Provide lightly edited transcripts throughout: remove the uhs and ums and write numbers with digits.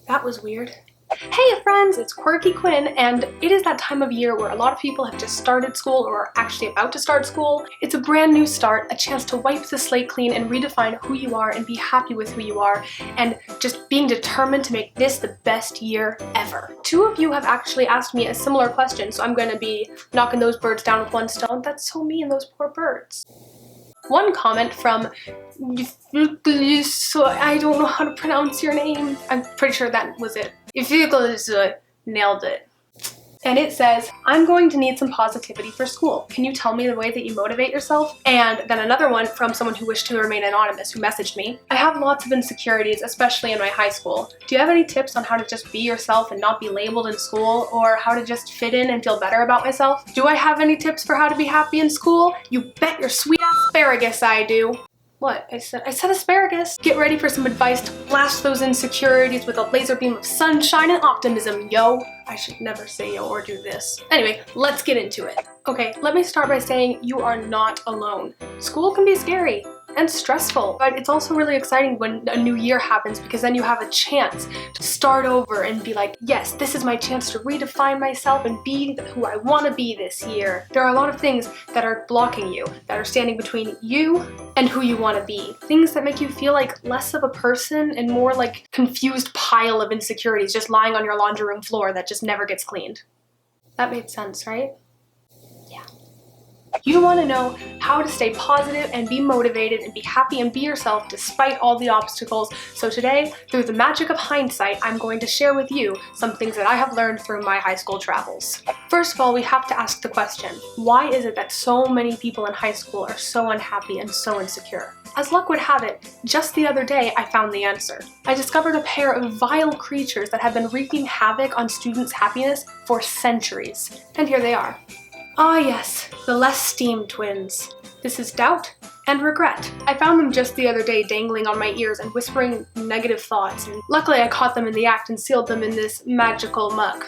That was weird. Hey friends, it's Quirky Quinn, and it is that time of year where a lot of people have just started school or are actually about to start school. It's a brand new start, a chance to wipe the slate clean and redefine who you are and be happy with who you are, and just being determined to make this the best year ever. Two of you have actually asked me a similar question, so I'm going to be knocking those birds down with one stone. That's so mean, those poor birds. One comment from I don't know how to pronounce your name. I'm pretty sure that was it. Nailed it. And it says, I'm going to need some positivity for school. Can you tell me the way that you motivate yourself? And then another one from someone who wished to remain anonymous who messaged me. I have lots of insecurities, especially in my high school. Do you have any tips on how to just be yourself and not be labeled in school, or how to just fit in and feel better about myself? Do I have any tips for how to be happy in school? You bet your sweet asparagus I do. What? I said asparagus. Get ready for some advice to blast those insecurities with a laser beam of sunshine and optimism, yo. I should never say yo or do this. Anyway, let's get into it. Okay, let me start by saying you are not alone. School can be scary and stressful, but it's also really exciting when a new year happens, because then you have a chance to start over and be like, yes, this is my chance to redefine myself and be who I want to be this year. There are a lot of things that are blocking you, that are standing between you and who you want to be. Things that make you feel like less of a person and more like confused pile of insecurities just lying on your laundry room floor that just never gets cleaned. That made sense, right? You want to know how to stay positive and be motivated and be happy and be yourself despite all the obstacles. So today, through the magic of hindsight, I'm going to share with you some things that I have learned through my high school travels. First of all, we have to ask the question, why is it that so many people in high school are so unhappy and so insecure? As luck would have it, just the other day I found the answer. I discovered a pair of vile creatures that have been wreaking havoc on students' happiness for centuries. And here they are. Ah yes, the self-esteem twins. This is doubt and regret. I found them just the other day dangling on my ears and whispering negative thoughts, and luckily I caught them in the act and sealed them in this magical mug.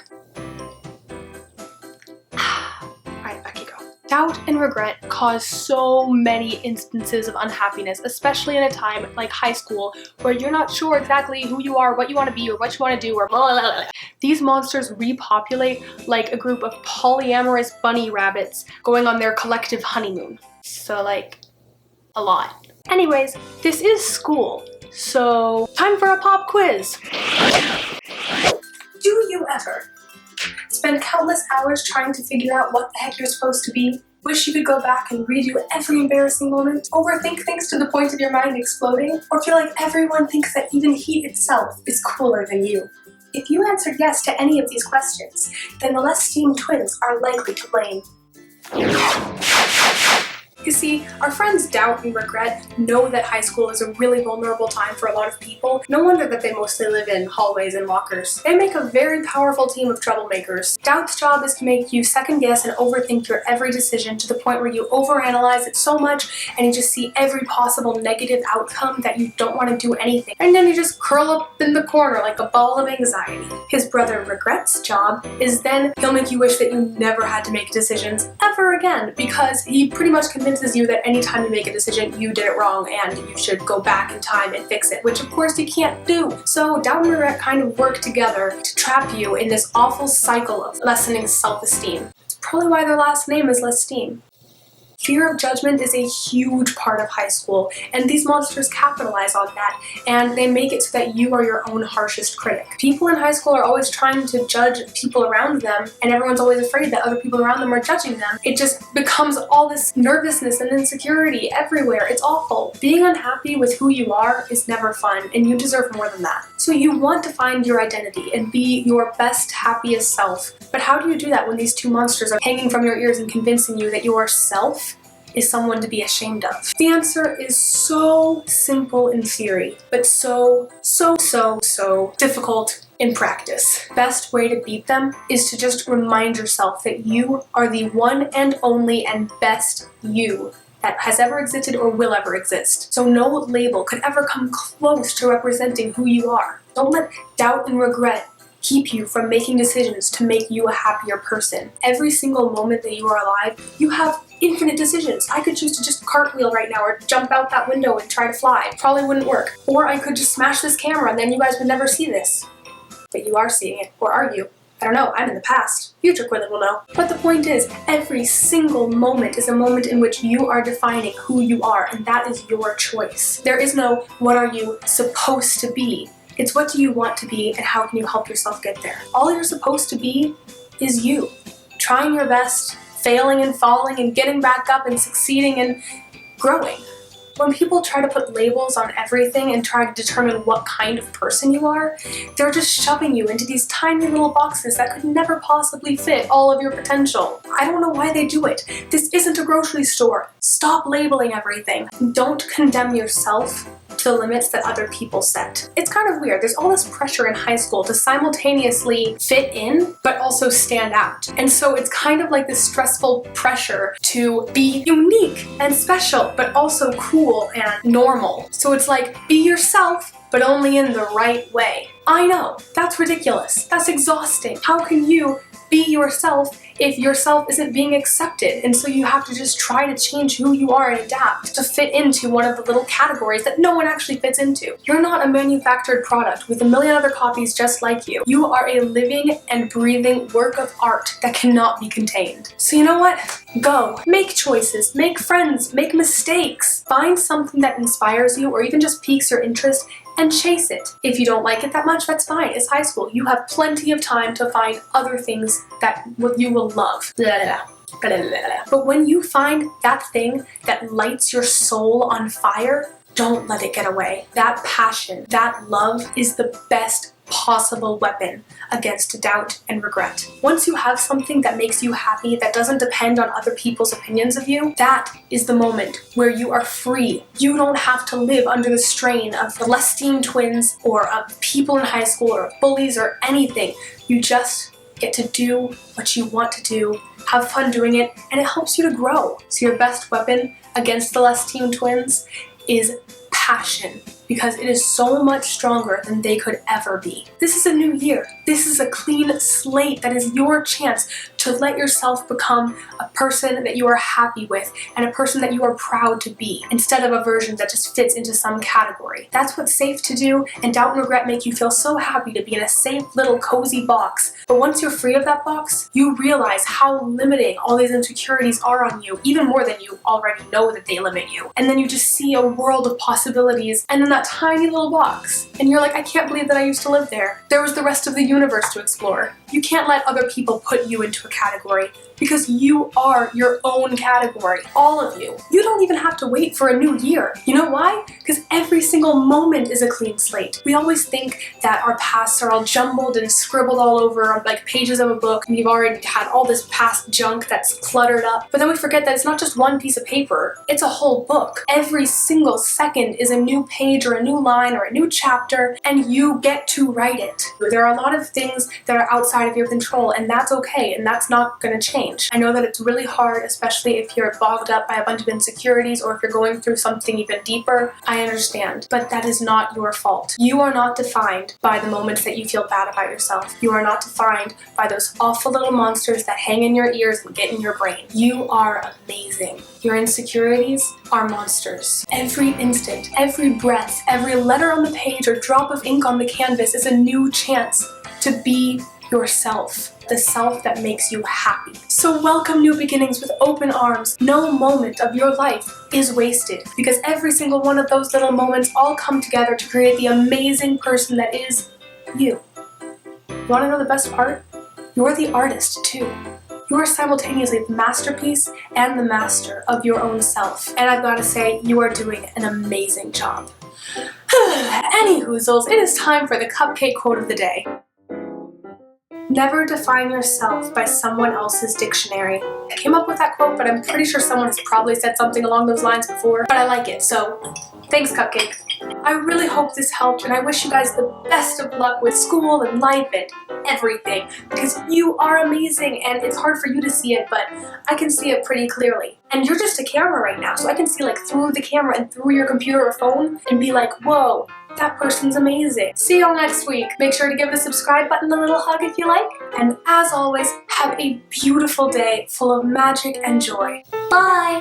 Alright, back you go. Doubt and regret cause so many instances of unhappiness, especially in a time like high school where you're not sure exactly who you are, what you want to be, or what you want to do, or blah, blah, blah. These monsters repopulate like a group of polyamorous bunny rabbits going on their collective honeymoon. So like, a lot. Anyways, this is school, so time for a pop quiz. Do you ever spend countless hours trying to figure out what the heck you're supposed to be? Wish you could go back and redo every embarrassing moment? Overthink things to the point of your mind exploding? Or feel like everyone thinks that even heat itself is cooler than you? If you answered yes to any of these questions, then the self-esteem twins are likely to blame. You see, our friends doubt and regret know that high school is a really vulnerable time for a lot of people. No wonder that they mostly live in hallways and lockers. They make a very powerful team of troublemakers. Doubt's job is to make you second guess and overthink your every decision to the point where you overanalyze it so much and you just see every possible negative outcome that you don't want to do anything. And then you just curl up in the corner like a ball of anxiety. His brother Regret's job is then he'll make you wish that you never had to make decisions ever again, because he pretty much convinces you that anytime you make a decision, you did it wrong and you should go back in time and fix it, which of course you can't do. So doubt and regret kind of work together to trap you in this awful cycle of lessening self-esteem. It's probably why their last name is self-esteem. Fear of judgment is a huge part of high school, and these monsters capitalize on that, and they make it so that you are your own harshest critic. People in high school are always trying to judge people around them, and everyone's always afraid that other people around them are judging them. It just becomes all this nervousness and insecurity everywhere. It's awful. Being unhappy with who you are is never fun, and you deserve more than that. So you want to find your identity and be your best, happiest self. But how do you do that when these two monsters are hanging from your ears and convincing you that yourself is someone to be ashamed of? The answer is so simple in theory, but so difficult in practice. Best way to beat them is to just remind yourself that you are the one and only and best you that has ever existed or will ever exist. So no label could ever come close to representing who you are. Don't let doubt and regret keep you from making decisions to make you a happier person. Every single moment that you are alive, you have infinite decisions. I could choose to just cartwheel right now or jump out that window and try to fly. Probably wouldn't work. Or I could just smash this camera and then you guys would never see this. But you are seeing it, or are you? I don't know, I'm in the past. Future Quinlan will know. But the point is, every single moment is a moment in which you are defining who you are, and that is your choice. There is no, what are you supposed to be? It's what do you want to be, and how can you help yourself get there? All you're supposed to be is you. Trying your best, failing and falling, and getting back up and succeeding and growing. When people try to put labels on everything and try to determine what kind of person you are, they're just shoving you into these tiny little boxes that could never possibly fit all of your potential. I don't know why they do it. This isn't a grocery store. Stop labeling everything. Don't condemn yourself to the limits that other people set. It's kind of weird. There's all this pressure in high school to simultaneously fit in, but also stand out. And so it's kind of like this stressful pressure to be unique and special, but also cool and normal. So it's like, be yourself, but only in the right way. I know, that's ridiculous. That's exhausting. How can you be yourself if yourself isn't being accepted? And so you have to just try to change who you are and adapt to fit into one of the little categories that no one actually fits into. You're not a manufactured product with a million other copies just like you. You are a living and breathing work of art that cannot be contained. So you know what? Go. Make choices, make friends, make mistakes. Find something that inspires you or even just piques your interest and chase it. If you don't like it that much, that's fine. It's high school. You have plenty of time to find other things that you will love. But when you find that thing that lights your soul on fire, don't let it get away. That passion, that love is the best possible weapon against doubt and regret. Once you have something that makes you happy, that doesn't depend on other people's opinions of you, that is the moment where you are free. You don't have to live under the strain of the self-esteem twins or of people in high school or bullies or anything. You just get to do what you want to do, have fun doing it, and it helps you to grow. So your best weapon against the self-esteem twins is passion, because it is so much stronger than they could ever be. This is a new year. This is a clean slate that is your chance to let yourself become a person that you are happy with and a person that you are proud to be, instead of a version that just fits into some category. That's what's safe to do, and doubt and regret make you feel so happy to be in a safe little cozy box. But once you're free of that box, you realize how limiting all these insecurities are on you, even more than you already know that they limit you. And then you just see a world of possibilities, and then that tiny little box. And you're like, I can't believe that I used to live there. There was the rest of the universe to explore. You can't let other people put you into a category, because you are your own category. All of you. You don't even have to wait for a new year. You know why? Because every single moment is a clean slate. We always think that our pasts are all jumbled and scribbled all over like pages of a book, and we've already had all this past junk that's cluttered up. But then we forget that it's not just one piece of paper, it's a whole book. Every single second is a new page or a new line or a new chapter, and you get to write it. There are a lot of things that are outside of your control, and that's okay, and that's not gonna change. I know that it's really hard, especially if you're bogged up by a bunch of insecurities or if you're going through something even deeper. I understand, but that is not your fault. You are not defined by the moments that you feel bad about yourself. You are not defined by those awful little monsters that hang in your ears and get in your brain. You are amazing. Your insecurities are monsters. Every instant, every breath, every letter on the page or drop of ink on the canvas is a new chance to be yourself, the self that makes you happy. So welcome new beginnings with open arms. No moment of your life is wasted, because every single one of those little moments all come together to create the amazing person that is you. You want to know the best part? You're the artist too. You are simultaneously the masterpiece and the master of your own self. And I've got to say, you are doing an amazing job. Any hoozles, it is time for the cupcake quote of the day. Never define yourself by someone else's dictionary. I came up with that quote, but I'm pretty sure someone has probably said something along those lines before, but I like it, so thanks, Cupcake. I really hope this helped, and I wish you guys the best of luck with school and life and everything, because you are amazing, and it's hard for you to see it, but I can see it pretty clearly. And you're just a camera right now, so I can see like through the camera and through your computer or phone and be like, whoa, that person's amazing. See y'all next week. Make sure to give the subscribe button a little hug if you like. And as always, have a beautiful day full of magic and joy. Bye!